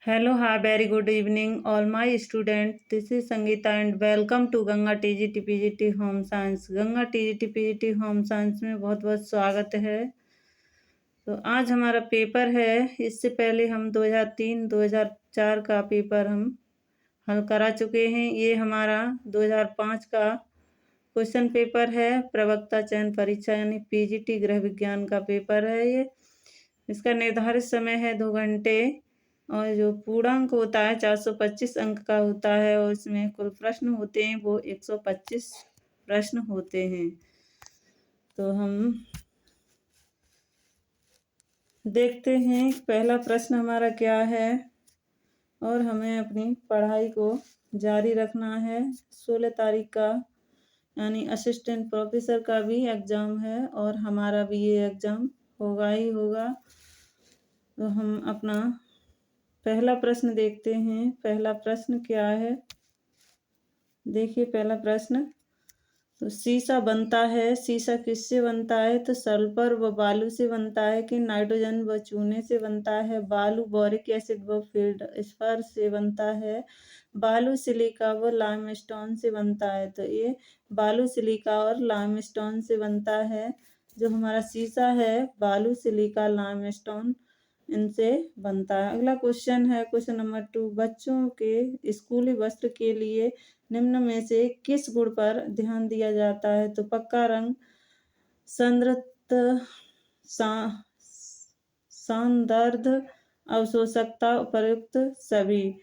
Hello, hi, very good evening, all my students. This is Sangeeta and welcome to Ganga TGT PGT home science. Ganga TGT PGT home science में बहुत बहुत स्वागत है। तो आज हमारा पेपर है। इससे पहले हम 2003-2004 का पेपर हम हल करा चुके हैं। ये हमारा 2005 का क्वेश्चन पेपर है। प्रवक्ता चयन परीक्षा यानी पीजीटी गृह विज्ञान का पेपर है ये। इसका निर्धारित समय है 2 घंटे और जो पूर्णांक होता है 425 अंक का होता है और इसमें कुल प्रश्न होते हैं वो 125 प्रश्न होते हैं। तो हम देखते हैं पहला प्रश्न हमारा क्या है और हमें अपनी पढ़ाई को जारी रखना है। 16 तारीख का यानी असिस्टेंट प्रोफेसर का भी एग्ज़ाम है और हमारा भी ये एग्ज़ाम होगा ही होगा। तो हम अपना पहला प्रश्न देखते हैं। पहला प्रश्न क्या है, देखिए पहला प्रश्न। तो शीशा बनता है, शीशा किससे बनता है? तो सल्फर व बालू से बनता है कि नाइट्रोजन व चूने से बनता है? बालू बोरिक एसिड व फील्ड स्पर से बनता है? बालू सिलिका व लाइमस्टोन से बनता है? तो ये बालू सिलिका और लाइमस्टोन से बनता है। जो हमारा शीशा है बालू सिलिका लाइमस्टोन इनसे बनता है। अगला क्वेश्चन है क्वेश्चन नंबर 2। बच्चों के स्कूली वस्त्र के लिए निम्न में से किस गुण पर ध्यान दिया जाता है? तो पक्का रंग, संद्रत, सौंदर्य, अवशोषकता, उपयुक्त सभी।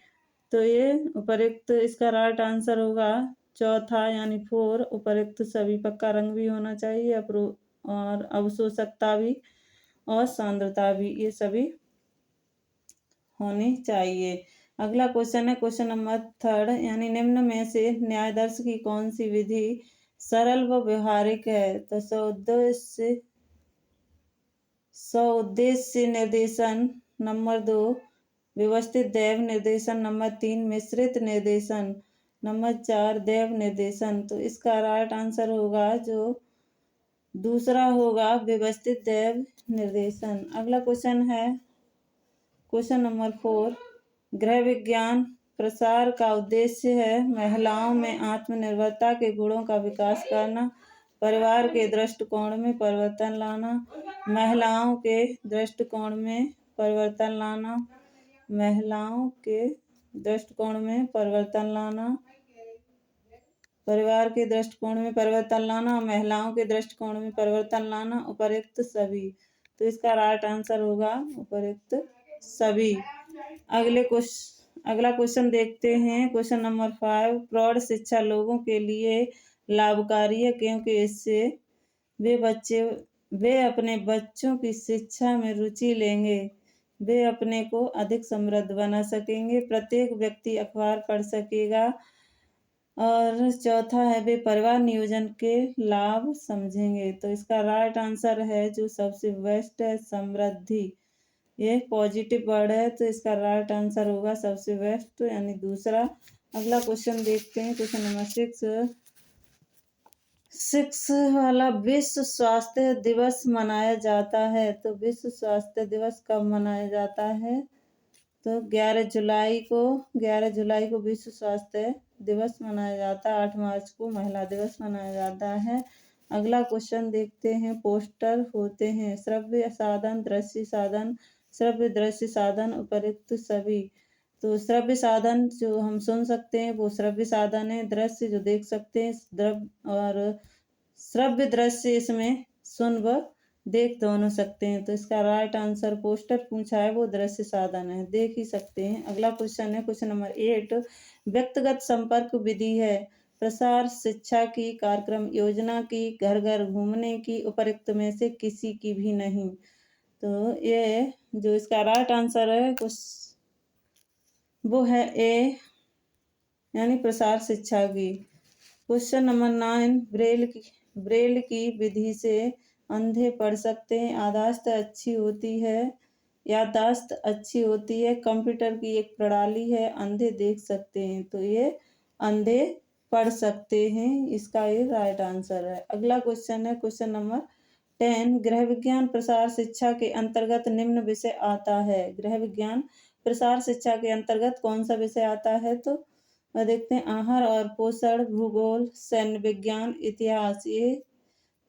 तो ये उपयुक्त इसका राइट आंसर होगा चौथा यानी 4, उपयुक्त सभी। पक्का रंग भी होना चाहिए और अवशोषकता भी और सांद्रता भी, ये सभी होनी चाहिए। अगला क्वेश्चन है क्वेश्चन नंबर 3 यानी निम्न में से न्यायाधीश की कौन सी विधि सरल व व्यवहारिक है? तो सौउद्देश्य निर्देशन, नंबर 2 व्यवस्थित दैव निर्देशन, नंबर 3 मिश्रित निर्देशन, नंबर 4 दैव निर्देशन। तो इसका राइट आंसर होगा जो दूसरा होगा व्यवस्थित दैव निर्देशन। अगला क्वेश्चन है क्वेश्चन नंबर 4। गृह विज्ञान प्रसार का उद्देश्य है महिलाओं में आत्मनिर्भरता के गुणों का विकास करना, परिवार के दृष्टिकोण में परिवर्तन लाना, महिलाओं के दृष्टिकोण में परिवर्तन लाना, महिलाओं के दृष्टिकोण में परिवर्तन लाना, परिवार के दृष्टिकोण में परिवर्तन लाना, महिलाओं के दृष्टिकोण में परिवर्तन लाना, उपयुक्त सभी। तो इसका राइट आंसर होगा उपयुक्त सभी। अगला क्वेश्चन देखते हैं क्वेश्चन नंबर 5। प्रौढ़ शिक्षा लोगों के लिए लाभकारी है क्योंकि इससे वे अपने बच्चों की शिक्षा में रुचि लेंगे, वे अपने को अधिक समृद्ध बना सकेंगे, प्रत्येक व्यक्ति अखबार पढ़ सकेगा और चौथा है वे परिवार नियोजन के लाभ समझेंगे। तो इसका राइट आंसर है जो सबसे बेस्ट है समृद्धि। ये पॉजिटिव वर्ड है तो इसका राइट आंसर होगा सबसे बेस्ट यानी दूसरा। अगला क्वेश्चन देखते हैं क्वेश्चन नंबर 6 वाला। विश्व स्वास्थ्य दिवस मनाया जाता है, तो विश्व स्वास्थ्य दिवस कब मनाया जाता है? तो 11 जुलाई को विश्व स्वास्थ्य दिवस मनाया जाता है। 8 मार्च को महिला दिवस मनाया जाता है। अगला क्वेश्चन देखते हैं। पोस्टर होते हैं श्रव्य साधन, दृश्य साधन, श्रव्य दृश्य साधन, उपयुक्त सभी। तो श्रव्य साधन जो हम सुन सकते हैं वो श्रव्य साधन है, दृश्य जो देख सकते हैं, और श्रव्य दृश्य इसमें सुन व देख दोनों सकते हैं। तो इसका राइट आंसर पोस्टर पूछा है वो दृश्य साधन है, देख ही सकते हैं। अगला क्वेश्चन है क्वेश्चन नंबर 8। व्यक्तिगत संपर्क विधि है प्रसार शिक्षा की, कार्यक्रम योजना की, घर घर घूमने की, उपयुक्त में से किसी की भी नहीं। तो ये जो इसका राइट आंसर है वो है ए यानी प्रसार शिक्षा की। Question number 9। ब्रेल की विधि से अंधे पढ़ सकते हैं, याददाश्त अच्छी होती है, कंप्यूटर की एक प्रणाली है, अंधे देख सकते हैं। तो ये अंधे पढ़ सकते हैं, इसका ये राइट आंसर है। अगला क्वेश्चन है क्वेश्चन नंबर 10 गृह विज्ञान प्रसार शिक्षा के अंतर्गत निम्न विषय आता है। गृह विज्ञान प्रसार शिक्षा के अंतर्गत कौन सा विषय आता है? तो देखते हैं आहार और पोषण, भूगोल, सैन्य विज्ञान, इतिहास। ये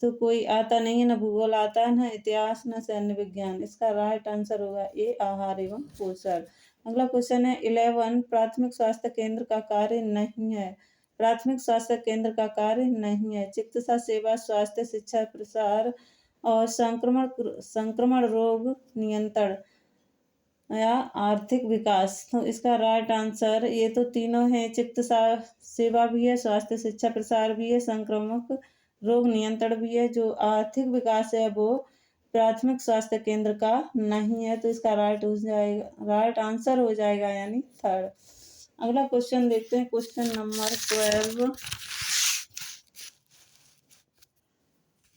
तो कोई आता नहीं है, ना भूगोल आता है, ना इतिहास, ना सैन्य विज्ञान। इसका राइट आंसर होगा ए आहार एवं पोषण। अगला क्वेश्चन है 11 प्राथमिक स्वास्थ्य केंद्र का कार्य नहीं है। प्राथमिक स्वास्थ्य केंद्र का कार्य नहीं है चिकित्सा सेवा, स्वास्थ्य, शिक्षा प्रसार और संक्रमण रोग नियंत्रण या आर्थिक विकास। तो इसका राइट आंसर ये तो तीनों है, चिकित्सा सेवा भी है, स्वास्थ्य शिक्षा प्रसार भी है, संक्रामक रोग नियंत्रण भी है। जो आर्थिक विकास है वो प्राथमिक स्वास्थ्य केंद्र का नहीं है, तो इसका राइट आंसर हो जाएगा यानी थर्ड। अगला क्वेश्चन देखते हैं, क्वेश्चन नंबर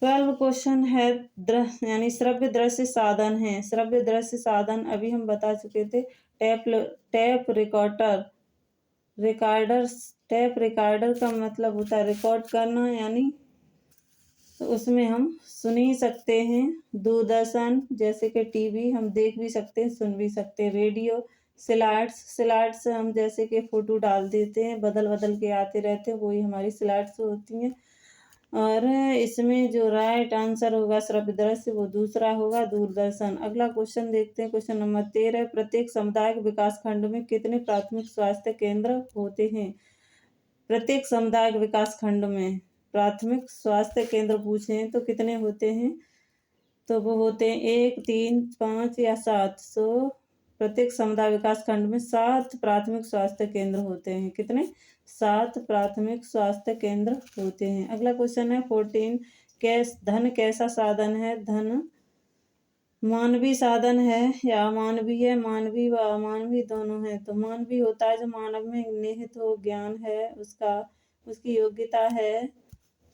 12 क्वेश्चन है यानी श्रव्य दृश्य साधन है। श्रव्य दृश्य साधन अभी हम बता चुके थे, टेप रिकॉर्डर। टेप रिकॉर्डर का मतलब होता है रिकॉर्ड करना, यानी तो उसमें हम सुन ही सकते हैं। दूरदर्शन जैसे कि टीवी हम देख भी सकते हैं, सुन भी सकते हैं। रेडियो, स्लाइड्स हम जैसे कि फोटो डाल देते हैं, बदल बदल के आते रहते हैं, वही हमारी स्लाइड्स होती हैं। और इसमें जो राइट आंसर होगा श्रव्य दृश्य वो दूसरा होगा, दूरदर्शन। अगला क्वेश्चन देखते हैं, क्वेश्चन नंबर 13 प्रत्येक सामुदायिक विकास खंड में कितने प्राथमिक स्वास्थ्य केंद्र होते हैं? प्रत्येक सामुदायिक विकास खंड में प्राथमिक स्वास्थ्य केंद्र पूछे तो कितने होते हैं? तो वो होते हैं 1, 3, 5 या 7। प्रत्येक समुदाय विकास खंड में 7 प्राथमिक स्वास्थ्य केंद्र होते हैं। कितने? 7 प्राथमिक स्वास्थ्य केंद्र होते हैं। अगला क्वेश्चन है 14 धन कैसा साधन है? धन मानवीय साधन है या अमानवीय है? मानवीय व अमानवीय दोनों है। तो मानवीय होता है जो मानव में निहित हो, ज्ञान है उसकी योग्यता है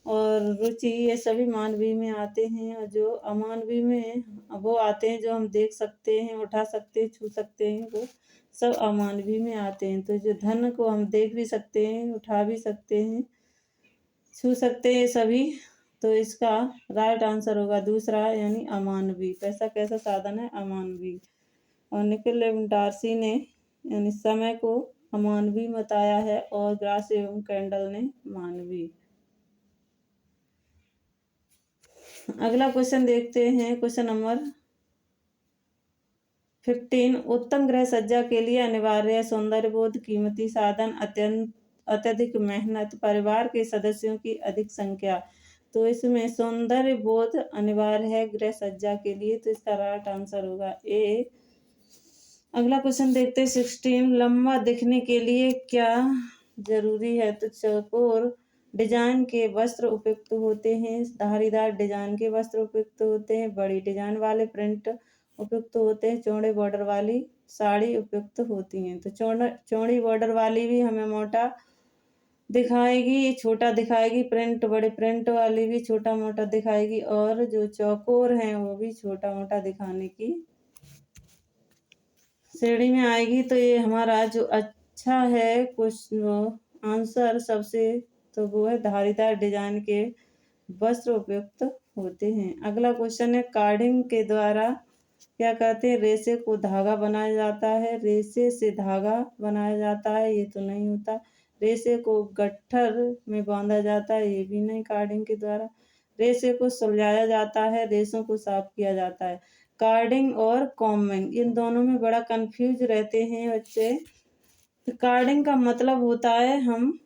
और रुचि, ये सभी मानवीय में आते हैं। और जो अमानवीय में वो आते हैं जो हम देख सकते हैं, उठा सकते हैं, छू सकते हैं, वो सब अमानवीय में आते हैं। तो जो धन को हम देख भी सकते हैं, उठा भी सकते हैं, छू सकते हैं सभी, तो इसका राइट आंसर होगा दूसरा यानी अमानवीय। पैसा कैसा साधन है? अमानवीय। और निकोल डार्सी ने यानी समय को अमानवीय बताया है और ग्रास एवं कैंडल ने मानवीय। अगला क्वेश्चन देखते हैं, क्वेश्चन नंबर 15 उत्तम गृह सज्जा के लिए अनिवार्य सौंदर्य बोध, कीमती साधन, अत्यधिक मेहनत, परिवार के सदस्यों की अधिक संख्या। तो इसमें सौंदर्य बोध अनिवार्य है गृह सज्जा के लिए, तो इसका राइट आंसर होगा ए। अगला क्वेश्चन देखते हैं 16 लंबा दिखने के लिए क्या जरूरी है? तो चौकोर डिजाइन के वस्त्र उपयुक्त होते हैं, धारीदार डिजाइन के वस्त्र उपयुक्त होते हैं, बड़ी डिजाइन वाले प्रिंट उपयुक्त होते हैं, चौड़े बॉर्डर वाली साड़ी उपयुक्त होती हैं। तो चौड़ी बॉर्डर वाली भी हमें मोटा दिखाएगी, छोटा दिखाएगी, प्रिंट बड़े प्रिंट वाली भी छोटा मोटा दिखाएगी, और जो चौकोर हैं वो भी छोटा मोटा दिखाने की श्रेणी में आएगी। तो ये हमारा जो अच्छा है क्वेश्चन आंसर सबसे, तो वो है धारीदार डिजाइन के वस्त्र उपयुक्त होते हैं। अगला क्वेश्चन है कार्डिंग के द्वारा क्या कहते हैं? रेशे को धागा बनाया जाता है। रेशे से धागा बनाया जाता है, ये तो नहीं होता। रेशे को गट्ठर में बांधा जाता है, ये भी नहीं कार्डिंग के द्वारा। रेशे को सुलझाया जाता है, रेशों को साफ किया जाता है। कार्डिंग और कॉम्बिंग इन दोनों में बड़ा कंफ्यूज रहते हैं बच्चे। तो कार्डिंग का मतलब होता है हम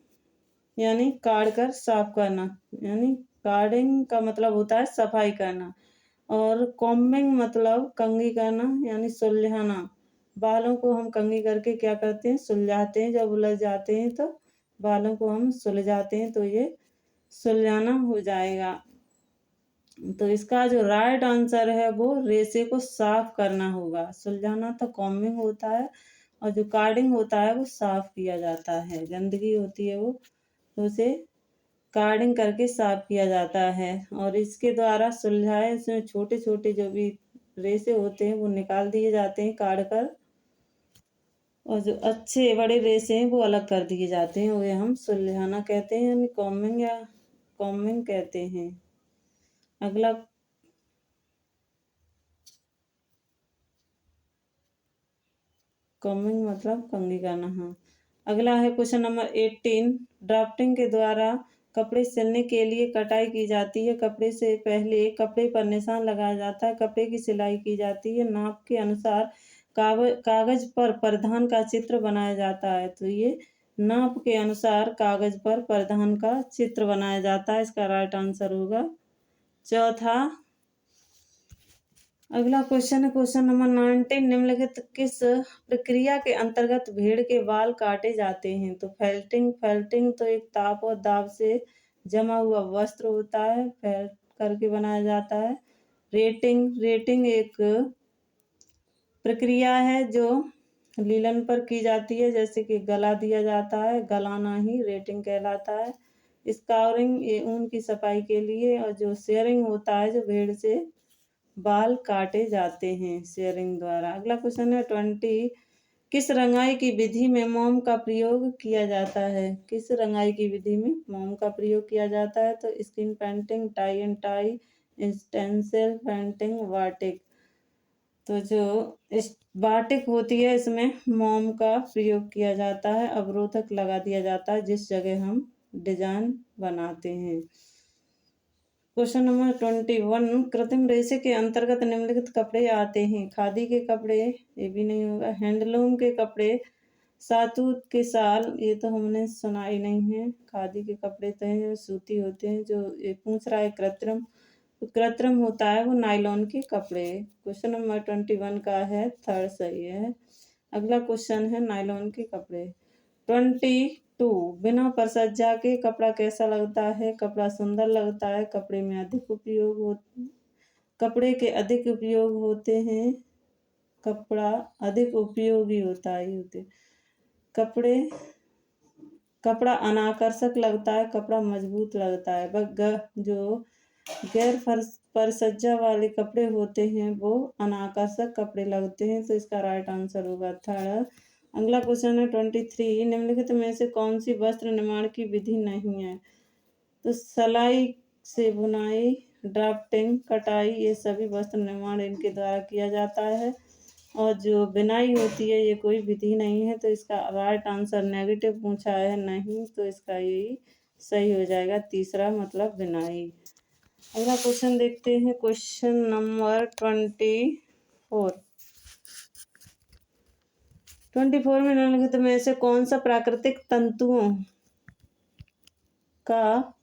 यानी काट कर साफ करना, यानी कार्डिंग का मतलब होता है सफाई करना, और कॉम्बिंग मतलब कंघी करना यानी सुलझाना। बालों को हम कंघी करके क्या करते हैं? सुलझाते हैं। जब उलझ जाते हैं तो बालों को हम सुलझाते हैं, तो ये सुलझाना हो जाएगा। तो इसका जो राइट आंसर है वो रेशे को साफ करना होगा। सुलझाना तो कॉम्बिंग होता है और जो कार्डिंग होता है वो साफ किया जाता है। गंदगी होती है वो, तो उसे कार्डिंग करके साफ किया जाता है। और इसके द्वारा सुलझाए इसमें छोटे छोटे जो भी रेशे होते हैं वो निकाल दिए जाते हैं काट कर, और जो अच्छे बड़े रेशे हैं वो अलग कर दिए जाते हैं, वो हम सुलझाना कहते हैं यानी कॉम्बिंग या कॉम्बिंग कहते हैं। अगला कॉम्बिंग मतलब कंघी करना। हाँ, अगला है क्वेश्चन नंबर 18। ड्राफ्टिंग के द्वारा कपड़े सिलने के लिए कटाई की जाती है। कपड़े से पहले कपड़े पर निशान लगाया जाता है, कपड़े की सिलाई की जाती है, नाप के अनुसार कागज पर परिधान का चित्र बनाया जाता है। तो ये नाप के अनुसार कागज पर परिधान का चित्र बनाया जाता है, इसका राइट आंसर होगा चौथा। अगला क्वेश्चन है क्वेश्चन नंबर 19। निम्नलिखित किस प्रक्रिया के अंतर्गत भेड़ के बाल काटे जाते हैं? तो फेल्टिंग। फेल्टिंग तो एक ताप और दाब से जमा हुआ वस्त्र होता है, फेल्ट करके बनाया जाता है। रेटिंग। रेटिंग एक प्रक्रिया है जो लीलन पर की जाती है, जैसे कि गला दिया जाता है, गलाना ही रेटिंग कहलाता है। स्काउरिंग ये ऊन की सफाई के लिए, और जो शेयरिंग होता है जो भेड़ से बाल काटे जाते हैं शेयरिंग द्वारा। अगला क्वेश्चन है 20। किस रंगाई की विधि में मोम का प्रयोग किया जाता है? किस रंगाई की विधि में मोम का प्रयोग किया जाता है? तो skin painting, tie and tie, stencil painting, batik. तो जो इस बाटिक होती है इसमें मोम का प्रयोग किया जाता है, अवरोधक लगा दिया जाता है जिस जगह हम डिजाइन बनाते हैं। Question number 21। कृत्रिम रेशे के अंतर्गत निम्नलिखित कपड़े आते हैं। खादी के कपड़े, ये भी नहीं होगा। हैंडलूम के कपड़े, सातूत के शाल, ये तो हमने सुना ही नहीं है। खादी के कपड़े तो हैं सूती होते हैं। जो ये पूछ रहा है कृत्रिम, तो कृत्रिम होता है वो नायलॉन के कपड़े। क्वेश्चन नंबर 21 का है थर्ड सही है। अगला क्वेश्चन है नायलॉन के कपड़े। 22। बिना परसज्जा के कपड़ा कैसा लगता है? कपड़ा सुंदर लगता है, कपड़े में अधिक उपयोग हो, कपड़े के अधिक उपयोग होते हैं, कपड़ा अधिक उपयोगी होता है होते कपड़े, कपड़ा अनाकर्षक लगता है, कपड़ा मजबूत लगता है। जो गैर परसज्जा वाले कपड़े होते हैं वो अनाकर्षक कपड़े लगते हैं, तो इसका राइट आंसर होगा थर्ड। अगला क्वेश्चन है 23। निम्नलिखित में से कौन सी वस्त्र निर्माण की विधि नहीं है? तो सलाई से बुनाई, ड्राफ्टिंग, कटाई, ये सभी वस्त्र निर्माण इनके द्वारा किया जाता है। और जो बिनाई होती है ये कोई विधि नहीं है, तो इसका राइट आंसर नेगेटिव पूछा है नहीं, तो इसका यही सही हो जाएगा तीसरा, मतलब बिनाई। अगला क्वेश्चन देखते हैं क्वेश्चन नंबर 24। 24 में निम्नलिखित में से कौन सा प्राकृतिक तंतुओं का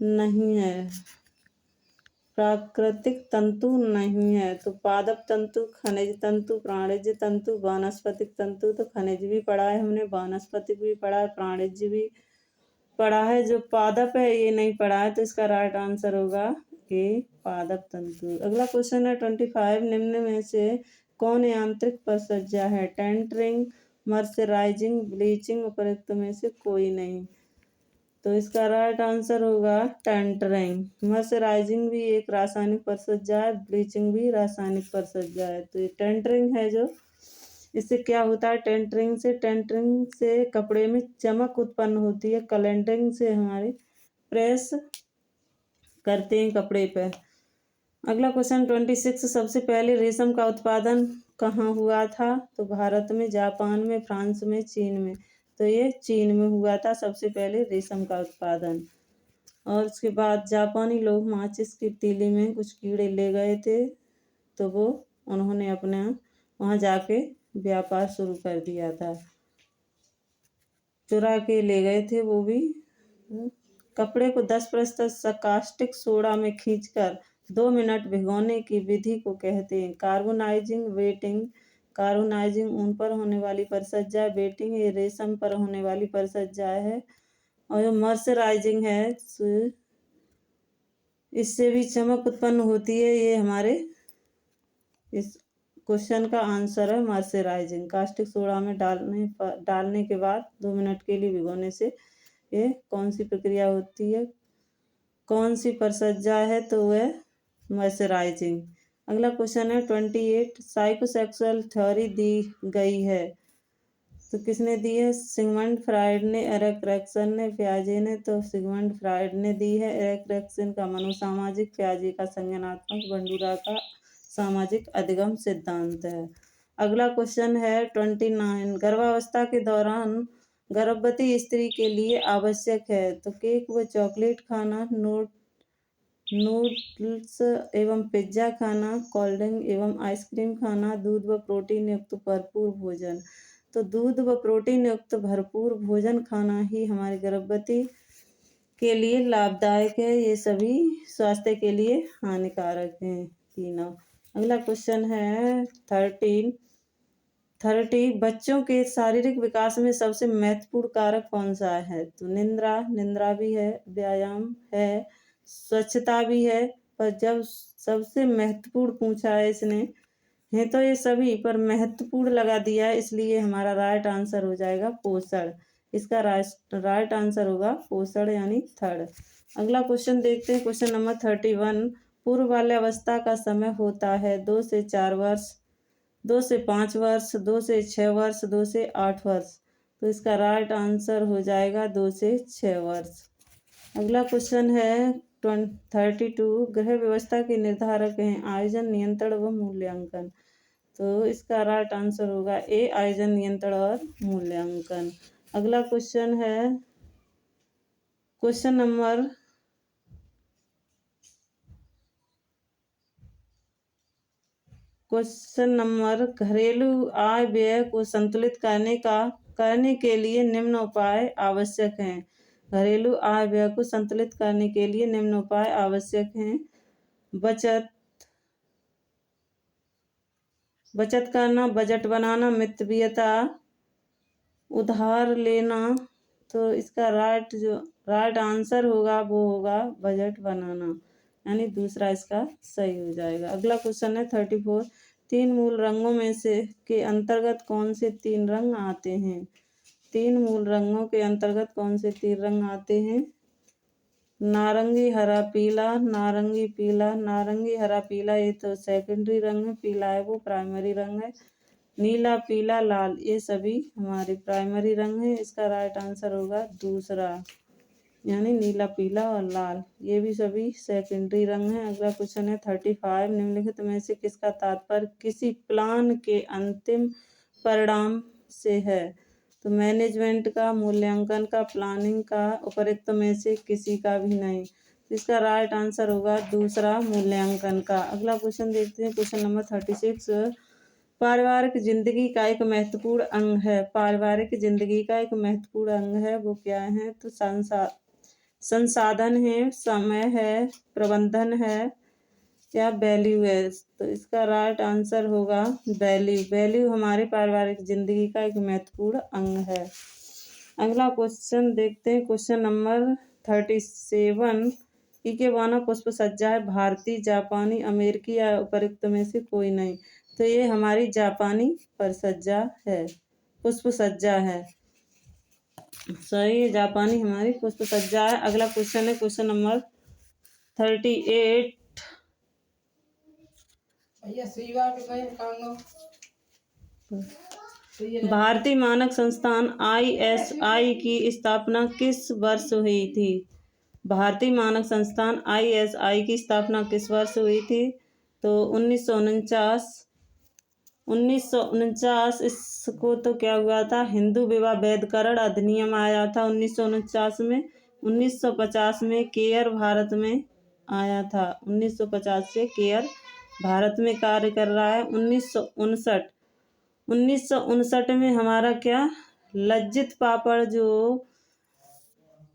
नहीं है? प्राकृतिक तंतु नहीं है। तो पादप तंतु, खनिज तंतु, प्राणिज तंतु, वानस्पतिक तंतु। तो खनिज भी पढ़ा है हमने, वानस्पतिक भी पढ़ा है, प्राणिज भी पढ़ा है। जो पादप है ये नहीं पढ़ा है, तो इसका राइट आंसर होगा ए पादप तंतु। अगला क्वेश्चन है 25। निम्न में से कौन यांत्रिक परिचर्या है? टेंटरिंग, मर्सराइजिंग, ब्लीचिंग, उपरोक्त में से कोई नहीं, तो इसका राइट आंसर होगा टेंटरिंग। मर्सराइजिंग भी एक रासायनिक परिचर्या है, ब्लीचिंग भी रासायनिक परिचर्या है। तो ये टेंटरिंग है जो, इससे क्या होता है? टेंटरिंग से कपड़े में चमक उत्पन्न होती है। कलरिंग से हमारे प्रेस करते हैं कपड़े पे। अगला क्वेश्चन 26। सबसे पहले रेशम का उत्पादन कहाँ हुआ था? तो भारत में, जापान में, फ्रांस में, चीन में। तो ये चीन में हुआ था सबसे पहले रेशम का उत्पादन। और उसके बाद जापानी लोग माचिस की तीली में कुछ कीड़े ले गए थे, तो वो उन्होंने अपने वहाँ जाके व्यापार शुरू कर दिया था, चुरा के ले गए थे वो भी। कपड़े को 10% कास्टिक सोडा में खींचकर 2 मिनट भिगोने की विधि को कहते हैं? Carbonising, waiting. कार्बोनाइजिंग ऊन पर होने वाली परिचर्या, वेटिंग ये रेशम पर होने वाली परिचर्या है। और जो मर्सराइजिंग है इससे भी चमक उत्पन्न होती है। ये हमारे इस क्वेश्चन का आंसर है मर्सराइजिंग। कास्टिक सोडा में डालने के बाद 2 मिनट के लिए भिगोने से ये कौन सी प्रक्रिया होती है, कौन सी परिचर्या है? तो वह मर्सराइजिंग। अगला क्वेश्चन है 28। साइकोसेक्सुअल थ्योरी दी गई है, तो किसने दी है? सिगमंड फ्राइड ने, एरिक एरिक्सन ने, पियाजे ने। तो सिगमंड फ्राइड ने दी है। एरिक एरिक्सन का मनोसामाजिक, पियाजे का संज्ञानात्मक, बंडूरा का सामाजिक अधिगम सिद्धांत है। अगला क्वेश्चन है 29, गर्भावस्था के दौरान गर्भवती स्त्री के लिए आवश्यक है। तो केक व चॉकलेट खाना, नूडल्स एवं पिज्जा खाना, कोल्ड ड्रिंक एवं आइसक्रीम खाना, दूध व प्रोटीन युक्त भरपूर भोजन। तो दूध व प्रोटीन युक्त भरपूर भोजन खाना ही हमारे गर्भवती के लिए लाभदायक है, ये सभी स्वास्थ्य के लिए हानिकारक हैं तीनों। अगला क्वेश्चन है 30, बच्चों के शारीरिक विकास में सबसे महत्वपूर्ण कारक कौन सा है। तो निद्रा भी है, व्यायाम है, स्वच्छता भी है, पर जब सबसे महत्वपूर्ण पूछा है इसने है तो ये सभी पर महत्वपूर्ण लगा दिया है, इसलिए हमारा राइट आंसर हो जाएगा पोषण। इसका राइट आंसर होगा पोषण यानी थर्ड। अगला क्वेश्चन देखते हैं, क्वेश्चन नंबर 31, पूर्व बाल्यावस्था का समय होता है 2 से 4 वर्ष, 2 से 5 वर्ष, 2 से 6 वर्ष, 2 से 8 वर्ष। तो इसका राइट आंसर हो जाएगा 2 से 6 वर्ष। अगला क्वेश्चन है 32, गृह व्यवस्था के निर्धारक हैं आयोजन, नियंत्रण व मूल्यांकन। तो इसका राइट आंसर होगा ए, आयोजन, नियंत्रण और मूल्यांकन। अगला क्वेश्चन है क्वेश्चन नंबर घरेलू आय व्यय को संतुलित करने के लिए निम्न उपाय आवश्यक हैं। घरेलू आय व्यय को संतुलित करने के लिए निम्न उपाय आवश्यक हैं। बचत करना, बजट बनाना, मितव्ययता, उधार लेना। तो इसका राइट आंसर होगा वो होगा बजट बनाना, यानी दूसरा इसका सही हो जाएगा। अगला क्वेश्चन है 34, 3 मूल रंगों में से के अंतर्गत कौन से 3 रंग आते हैं। 3 मूल रंगों के अंतर्गत कौन से 3 रंग आते हैं। नारंगी, हरा, पीला, नारंगी, पीला, नारंगी, हरा, पीला ये तो सेकेंडरी रंग है, पीला है वो प्राइमरी रंग है। नीला, पीला, लाल ये सभी हमारे प्राइमरी रंग है। इसका राइट आंसर होगा दूसरा, यानी नीला, पीला और लाल ये भी सभी सेकेंडरी रंग है। अगला क्वेश्चन है 35, निम्नलिखित में से किसका तात्पर्य किसी प्लान के अंतिम परिणाम से है। तो मैनेजमेंट का, मूल्यांकन का, प्लानिंग का, उपरोक्त में से किसी का भी नहीं। तो इसका राइट आंसर होगा दूसरा, मूल्यांकन का। अगला क्वेश्चन देखते हैं, क्वेश्चन नंबर 36, पारिवारिक जिंदगी का एक महत्वपूर्ण अंग है। पारिवारिक जिंदगी का एक महत्वपूर्ण अंग है, वो क्या है। तो संसाधन है, समय है, प्रबंधन है या वैल्यू है। तो इसका राइट आंसर होगा वैल्यू हमारे पारिवारिक जिंदगी का एक महत्वपूर्ण अंग है। अगला क्वेश्चन देखते हैं, क्वेश्चन नंबर 37, इकेबाना पुष्प सज्जा है भारतीय, जापानी, अमेरिकी या उपरोक्त में से कोई नहीं। तो ये हमारी जापानी परिसज्जा है, पुष्प सज्जा है। सही, जापानी हमारी पुष्प सज्जा है। अगला क्वेश्चन है क्वेश्चन नंबर 38, भारतीय मानक संस्थान ISI की स्थापना किस वर्ष हुई थी। भारतीय मानक संस्थान ISI की स्थापना किस वर्ष हुई थी। तो 1949। इसको तो क्या हुआ था, हिंदू विवाह वैधकरण अधिनियम आया था 1949 में। 1950 में केयर भारत में आया था। 1950 से केयर भारत में कार्य कर रहा है। 1959 में हमारा क्या, लज्जित पापड़ जो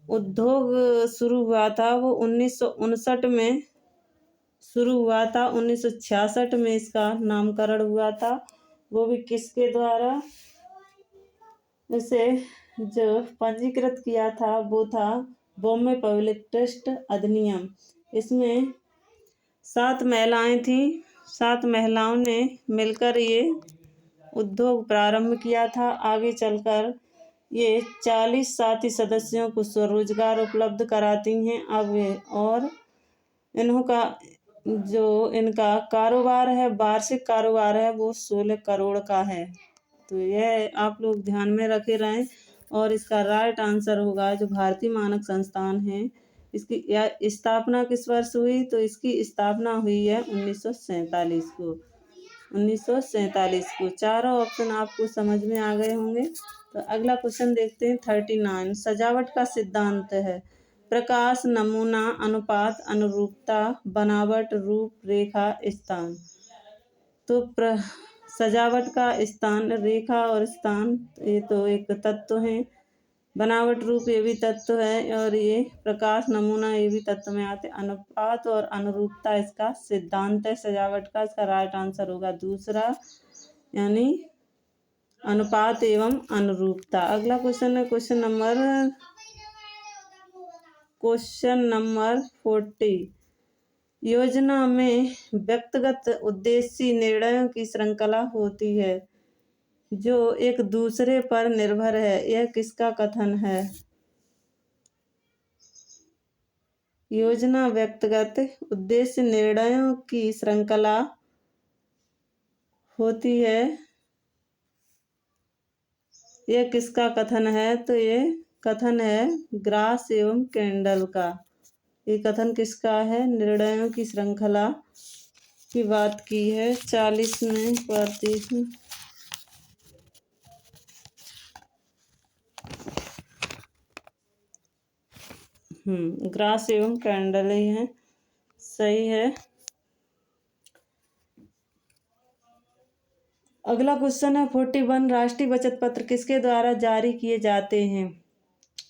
उद्योग शुरू हुआ था वो 1959 में शुरू हुआ था। 1966 में इसका नामकरण हुआ था, वो भी किसके द्वारा, उसे जो पंजीकृत किया था वो था बॉम्बे पब्लिक ट्रस्ट अधिनियम। इसमें 7 महिलाएं थी, 7 महिलाओं ने मिलकर ये उद्योग प्रारंभ किया था। आगे चलकर ये 40 साथी सदस्यों को स्वरोजगार उपलब्ध कराती हैं अब और इनका कारोबार है, वार्षिक कारोबार है वो 16 करोड़ का है। तो यह आप लोग ध्यान में रखे रहें। और इसका राइट आंसर होगा जो भारतीय मानक संस्थान है, इसकी स्थापना किस वर्ष हुई। तो इसकी स्थापना हुई है 1947 को। 1947 को। चारों ऑप्शन आपको समझ में आ गए होंगे। तो अगला क्वेश्चन देखते हैं 39। सजावट का सिद्धांत है प्रकाश, नमूना, अनुपात, अनुरूपता, बनावट, रूप, रेखा, स्थान। तो सजावट का स्थान, रेखा और स्थान ये तो एक तत्व है। बनावट, रूप ये भी तत्व है, और ये प्रकाश, नमूना ये भी तत्व में आते। अनुपात और अनुरूपता इसका सिद्धांत है सजावट का। इसका राइट आंसर होगा दूसरा, यानी अनुपात एवं अनुरूपता। अगला क्वेश्चन है क्वेश्चन नंबर 40। योजना में व्यक्तिगत उद्देश्य निर्णयों की श्रृंखला होती है जो एक दूसरे पर निर्भर है। यह किसका कथन है? योजना व्यक्तिगत उद्देश्य निर्णयों की श्रृंखला होती है, यह किसका कथन है? तो ये कथन है ग्रास एवं कैंडल का। ये कथन किसका है? निर्णयों की श्रृंखला की बात की है। 40 में पढ़ती हूँ। ग्रास एवं कैंडल ही है, सही है। अगला क्वेश्चन है 41। राष्ट्रीय बचत पत्र किसके द्वारा जारी किए जाते हैं?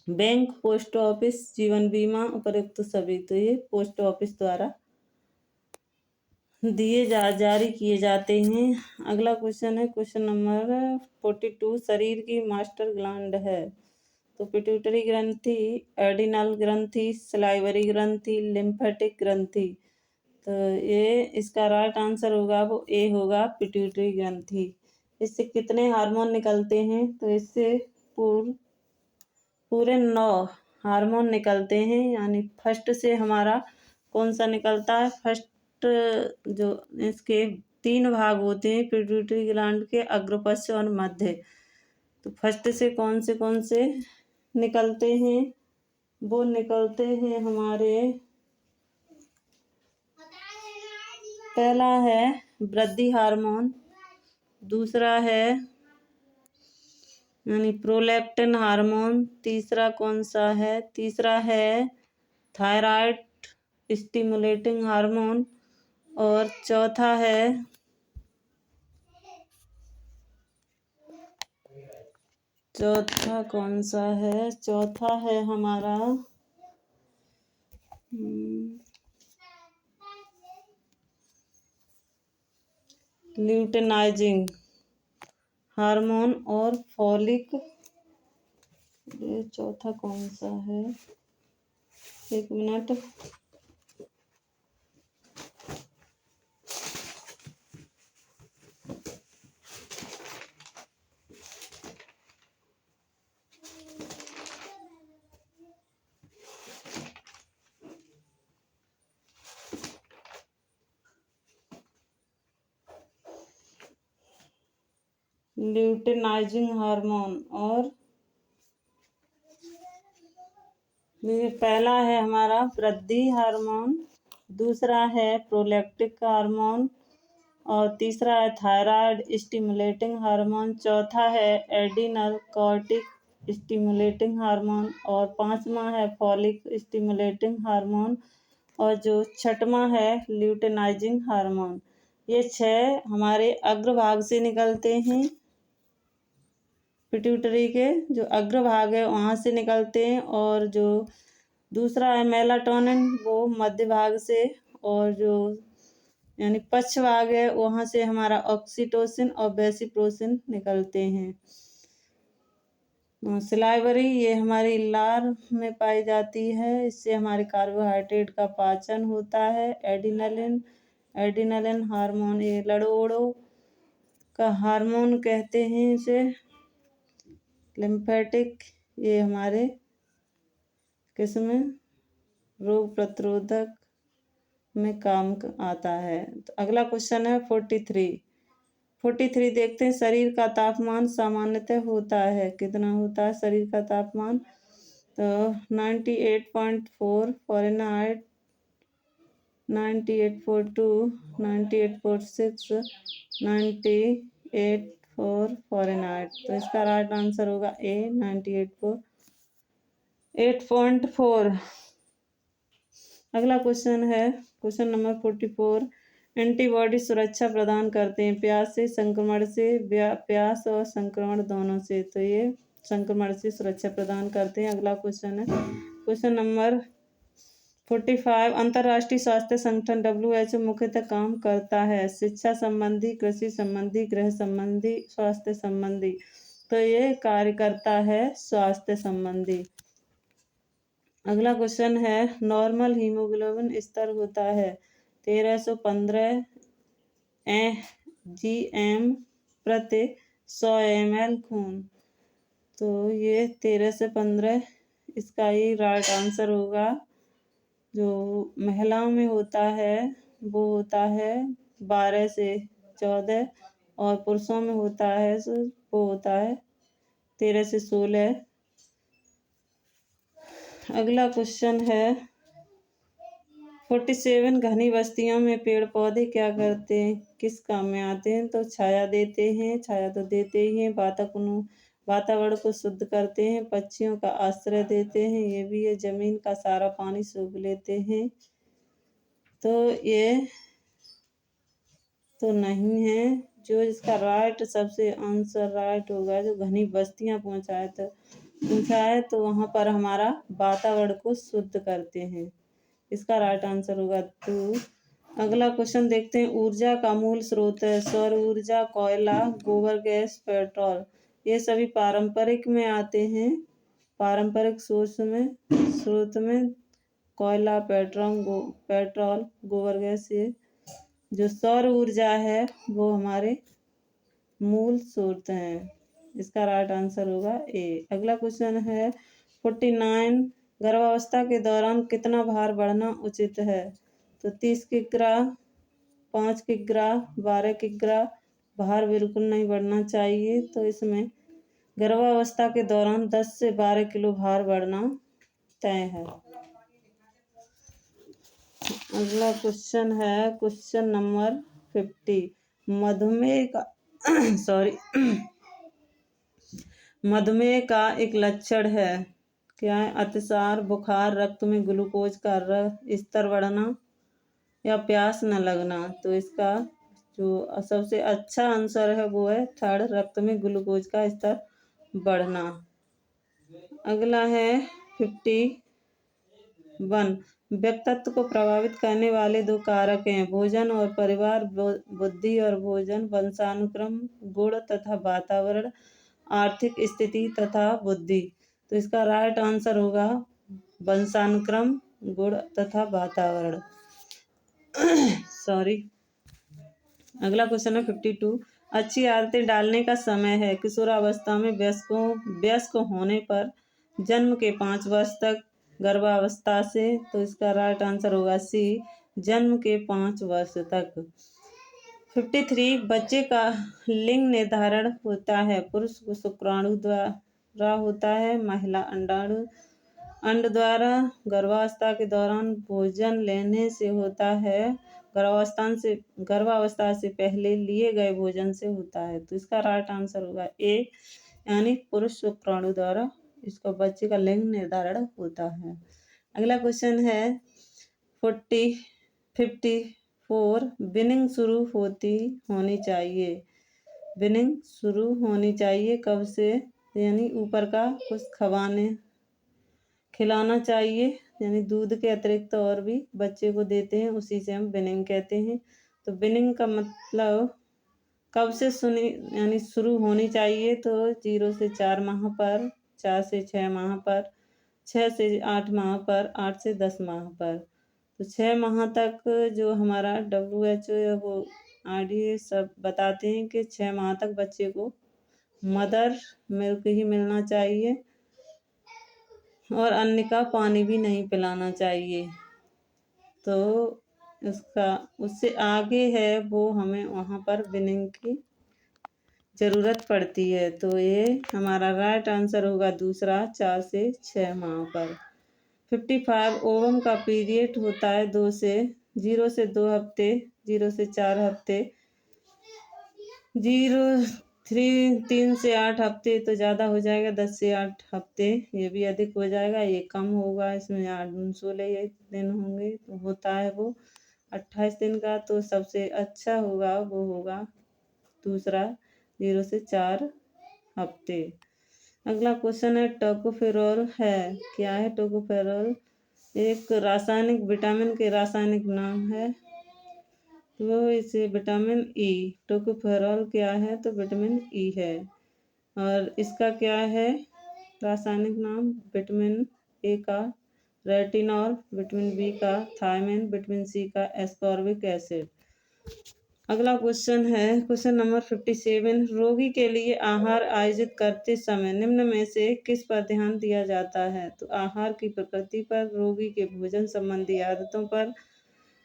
बैंक, पोस्ट ऑफिस, जीवन बीमा, उपरोक्त सभी। तो ये पोस्ट ऑफिस द्वारा जारी किए जाते हैं। अगला क्वेश्चन है क्वेश्चन नंबर 42। शरीर की मास्टर ग्लैंड है? तो पिट्यूटरी ग्रंथि, एडिनल ग्रंथि, सलाइवरी ग्रंथि, लिम्फेटिक ग्रंथि। तो ये इसका राइट आंसर होगा वो ए होगा, पिट्यूटरी ग्रंथि। इससे कितने हार्मोन निकलते हैं? तो इससे पूरे 9 हार्मोन निकलते हैं। यानी फर्स्ट से हमारा कौन सा निकलता है? फर्स्ट जो इसके 3 भाग होते हैं पिट्यूटरी ग्लैंड के, अग्रपक्ष और मध्य। तो फर्स्ट से कौन से निकलते हैं? वो निकलते हैं हमारे, पहला है वृद्धि हार्मोन, दूसरा है यानी प्रोलैक्टिन हार्मोन, तीसरा कौन सा है? तीसरा है थायराइड स्टिमुलेटिंग हार्मोन, और चौथा कौन सा है? चौथा है हमारा ल्यूटेनाइजिंग हार्मोन और फॉलिक। ये चौथा कौन सा है? एक मिनट। ल्यूटेनाइजिंग हार्मोन, और ये पहला है हमारा वृद्धि हार्मोन, दूसरा है प्रोलैक्टिक हार्मोन, और तीसरा है थायराइड स्टिमुलेटिंग हार्मोन, चौथा है एडिनल कॉर्टिक स्टिमुलेटिंग हार्मोन, और पांचवा है फॉलिक स्टिमुलेटिंग हार्मोन, और जो छठवां है ल्यूटेनाइजिंग हार्मोन। ये 6 हमारे अग्रभाग से निकलते हैं। पिट्यूटरी के जो अग्रभाग है वहाँ से निकलते हैं, और जो दूसरा है मेलाटोनिन वो मध्य भाग से, और जो यानी पक्ष भाग है वहाँ से हमारा ऑक्सीटोसिन और बेसिप्रोसिन निकलते हैं। सिलाइवरी ये हमारी लार में पाई जाती है, इससे हमारे कार्बोहाइड्रेट का पाचन होता है। एडिनलिन हार्मोन ये लड़ोड़ो का हार्मोन कहते हैं इसे। लिम्फेटिक ये हमारे किसमें? रोग प्रतिरोधक में काम आता है। तो अगला क्वेश्चन है 43 देखते हैं। शरीर का तापमान सामान्यतः होता है, कितना होता है शरीर का तापमान? तो 98.4 फ़ारेनहाइट, 98.2, 98.6, 98 फॉर फ़ारेनहाइट। तो इसका राइट आंसर होगा ए 98 फॉर 8.4। अगला क्वेश्चन है क्वेश्चन नंबर 44। एंटीबॉडी सुरक्षा प्रदान करते हैं प्यास से, संक्रमण से, प्यास और संक्रमण दोनों से। तो ये संक्रमण से सुरक्षा प्रदान करते हैं। अगला क्वेश्चन है क्वेश्चन नंबर 45। अंतर्राष्ट्रीय स्वास्थ्य संगठन WHO मुख्यतः काम करता है शिक्षा संबंधी, कृषि संबंधी, गृह संबंधी, स्वास्थ्य संबंधी। तो ये कार्य करता है स्वास्थ्य संबंधी। अगला क्वेश्चन है नॉर्मल हीमोग्लोबिन स्तर होता है 1315 GM प्रति 100 ml खून। तो ये 13 से 15 इसका ही राइट आंसर होगा। जो महिलाओं में होता है वो होता है 12 से 14 और पुरुषों में होता है वो होता है 13 से 16। अगला क्वेश्चन है 47। घनी बस्तियों में पेड़ पौधे क्या करते हैं, किस काम में आते हैं? तो छाया देते हैं, छाया तो देते ही हैं, वातावरण को शुद्ध करते हैं, पक्षियों का आश्रय देते हैं, ये भी है, जमीन का सारा पानी सूख लेते हैं। तो ये तो नहीं है। जो इसका राइट सबसे आंसर राइट होगा जो घनी बस्तियां पूछा है तो वहां पर हमारा वातावरण को शुद्ध करते हैं। इसका राइट आंसर होगा 2। अगला क्वेश्चन देखते हैं। ऊर्जा का मूल स्रोत है सौर ऊर्जा, कोयला, गोबर गैस, पेट्रोल। ये सभी पारंपरिक में आते हैं। पारंपरिक स्रोत में कोयला, पेट्रोल, गोबर गैस। ये जो सौर ऊर्जा है वो हमारे मूल स्रोत हैं। इसका राइट आंसर होगा ए। अगला क्वेश्चन है 49। गर्भावस्था के दौरान कितना भार बढ़ना उचित है? तो 30 किग्रा, 5 किग्रा, 12 किग्रा। भार बिल्कुल नहीं बढ़ना चाहिए। तो इसमें गर्भावस्था के दौरान 10 से 12 किलो भार बढ़ना तय है। अगला क्वेश्चन है क्वेश्चन नंबर 50। मधुमेह का मधुमेह का एक लक्षण है क्या है? अतिसार, बुखार, रक्त में ग्लूकोज का स्तर बढ़ना या प्यास न लगना। तो इसका जो सबसे अच्छा आंसर है वो है 3rd, रक्त में ग्लूकोज का स्तर बढ़ना। अगला है 51। व्यक्तित्व को प्रभावित करने वाले 2 कारक हैं भोजन और परिवार, बुद्धि और भोजन, वंशानुक्रम, गुण तथा वातावरण, आर्थिक स्थिति तथा बुद्धि। तो इसका राइट आंसर होगा वंशानुक्रम, गुण तथा वातावरण। सॉरी। अगला क्वेश्चन है 52। अच्छी आदतें डालने का समय है किशोरावस्था में, वयस्क होने पर, जन्म के 5 वर्ष तक, गर्भावस्था से। तो इसका राइट आंसर होगा सी, जन्म के 5 वर्ष तक। 53। बच्चे का लिंग निर्धारण होता है पुरुष को शुक्राणु द्वारा होता है, महिला अंड द्वारा, गर्भावस्था के दौरान भोजन लेने से होता है, गर्भावस्था से पहले लिए गए भोजन से होता है। तो इसका राइट आंसर होगा ए, यानी पुरुष शुक्राणु द्वारा इसका बच्चे का लिंग निर्धारण होता है। अगला क्वेश्चन है 54। बिनिंग शुरू होनी चाहिए। बिनिंग शुरू होनी चाहिए कब से? यानी ऊपर का कुछ खिलाना चाहिए, यानी दूध के अतिरिक्त और भी बच्चे को देते हैं, उसी से हम बिनिंग कहते हैं। तो बिनिंग का मतलब कब से यानी शुरू होनी चाहिए? तो 0 से 4 माह पर, 4 से 6 माह पर, 6 से 8 माह पर, 8 से 10 माह पर। तो 6 माह तक जो हमारा WHO या वो RDA सब बताते हैं कि 6 माह तक बच्चे को मदर मिल्क ही मिलना चाहिए और अन्य का पानी भी नहीं पिलाना चाहिए। तो उससे आगे है वो हमें वहाँ पर बिनिंग की ज़रूरत पड़ती है। तो ये हमारा राइट आंसर होगा दूसरा, 4 से 6 माह पर। 55। ओवम का पीरियड होता है 0 से 2 हफ्ते, 0 से 4 हफ्ते, 3 से 8 हफ्ते तो ज़्यादा हो जाएगा, 10 से 8 हफ्ते ये भी अधिक हो जाएगा, ये कम होगा, इसमें 16 दिन होंगे तो होता है वो 28 दिन का। तो सबसे अच्छा होगा वो होगा दूसरा 0 से 4 हफ्ते। अगला क्वेश्चन है टोकोफेरोल है, क्या है टोकोफेरोल? एक रासायनिक विटामिन के रासायनिक नाम है, वो इसे विटामिन ई। टोकोफेरोल क्या है? तो विटामिन ई है। और इसका क्या है रासायनिक नाम? विटामिन ए का रेटिनॉल, विटामिन बी का थायमिन, विटामिन सी का एस्कॉर्बिक एसिड। अगला क्वेश्चन है क्वेश्चन नंबर 57, रोगी के लिए आहार आयोजित करते समय निम्न में से किस पर ध्यान दिया जाता है? तो आहार की प्रकृति पर, रोगी के भोजन संबंधी आदतों पर,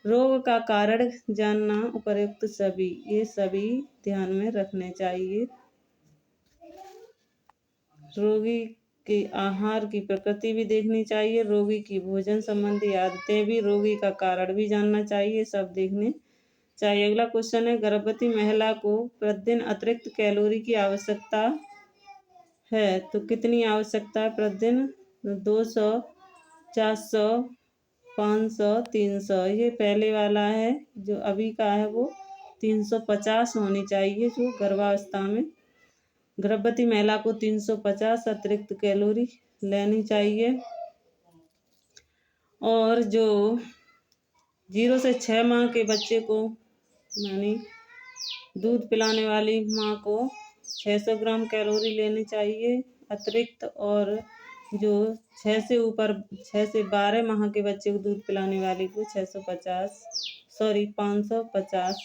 रोग का कारण जानना, उपर्युक्त सभी। ये सभी ध्यान में रखने चाहिए। रोगी के आहार की प्रकृति भी देखनी चाहिए, रोगी की भोजन संबंधी आदतें भी, रोगी का कारण भी जानना चाहिए, सब देखने चाहिए। अगला क्वेश्चन है गर्भवती महिला को प्रतिदिन अतिरिक्त कैलोरी की आवश्यकता है, तो कितनी आवश्यकता है प्रतिदिन? 200, 400, 500, 300। ये पहले वाला है, जो अभी का है वो 350 होनी चाहिए। जो गर्भावस्था में गर्भवती महिला को 350 अतिरिक्त कैलोरी लेनी चाहिए। और जो 0 से 6 माह के बच्चे को यानी दूध पिलाने वाली माँ को 600 ग्राम कैलोरी लेनी चाहिए अतिरिक्त। और जो 6 से 12 माह के बच्चे को दूध पिलाने वाली को 550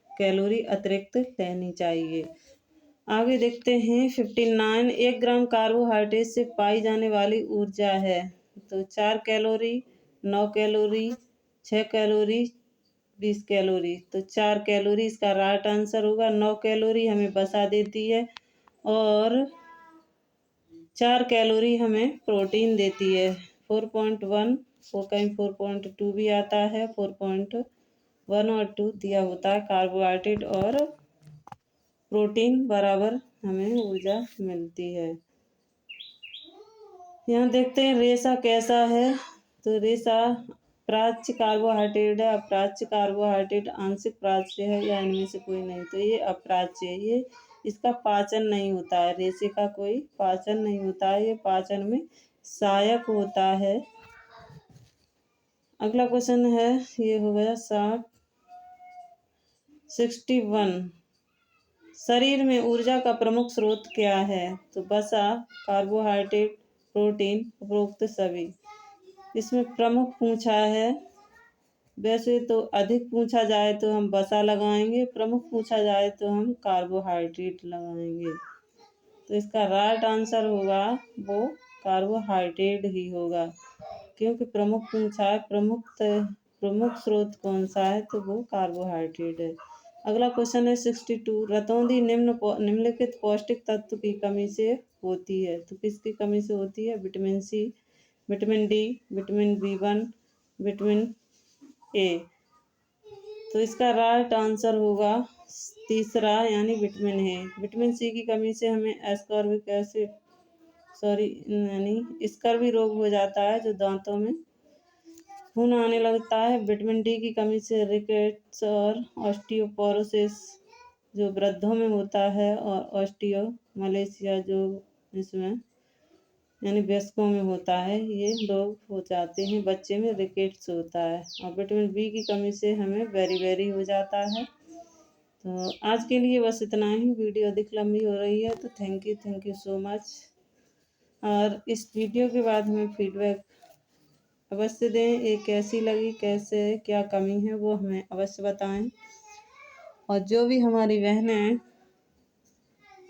कैलोरी अतिरिक्त लेनी चाहिए। आगे देखते हैं 59, 1 ग्राम कार्बोहाइड्रेट से पाई जाने वाली ऊर्जा है, तो 4 कैलोरी, 9 कैलोरी, 6 कैलोरी, 20 कैलोरी। तो 4 कैलोरी इसका राइट आंसर होगा। 9 कैलोरी हमें वसा देती है और 4 कैलोरी हमें प्रोटीन देती है। 4.1 वो कहीं 4.2 भी आता है, 4.1 और 2 दिया होता है। कार्बोहाइड्रेट और प्रोटीन बराबर हमें ऊर्जा मिलती है। यहाँ देखते हैं रेशा कैसा है, तो रेशा प्राच्य कार्बोहाइड्रेट है, अप्राच्य कार्बोहाइड्रेट, आंशिक प्राच्य है या इनमें से कोई नहीं? तो ये अप्राच्य है, ये इसका पाचन नहीं होता है, रेशे का कोई पाचन नहीं होता है, ये पाचन में सहायक होता है। अगला क्वेश्चन है, ये हो गया 61, शरीर में ऊर्जा का प्रमुख स्रोत क्या है? तो वसा, कार्बोहाइड्रेट, प्रोटीन, उपरोक्त सभी। इसमें प्रमुख पूछा है, वैसे तो अधिक पूछा जाए तो हम वसा लगाएंगे, प्रमुख पूछा जाए तो हम कार्बोहाइड्रेट लगाएंगे। तो इसका राइट आंसर होगा वो कार्बोहाइड्रेट ही होगा, क्योंकि प्रमुख पूछा है, प्रमुख स्रोत कौन सा है? तो वो कार्बोहाइड्रेट है। अगला क्वेश्चन है 62, रतौंधी निम्नलिखित पौष्टिक तत्व की कमी से होती है, तो किसकी कमी से होती है? Vitamin C, vitamin D, vitamin B1, vitamin A. तो इसका राइट आंसर होगा तीसरा यानी विटामिन ए। विटामिन सी की कमी से हमें एस्कॉर्बिक एसिड यानी स्कर्वी रोग हो जाता है, जो दांतों में खून आने लगता है। विटामिन डी की कमी से रिकेट्स और ऑस्टियोपोरोसिस जो वृद्धों में होता है, और ऑस्टियोमलेशिया जो इसमें यानी वयस्कों में होता है, ये रोग हो जाते हैं। बच्चे में रिकेट्स होता है। और विटामिन बी की कमी से हमें बेरी हो जाता है। तो आज के लिए बस इतना ही, वीडियो अधिक लंबी हो रही है, तो थैंक यू सो मच। और इस वीडियो के बाद हमें फीडबैक अवश्य दें, ये कैसी लगी, कैसे क्या कमी है वो हमें अवश्य बताएं। और जो भी हमारी बहनें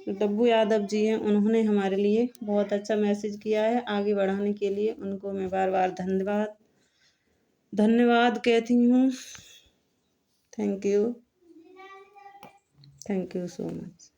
डब्बू यादव जी हैं, उन्होंने हमारे लिए बहुत अच्छा मैसेज किया है, आगे बढ़ाने के लिए उनको मैं बार बार धन्यवाद कहती हूँ। Thank you so much.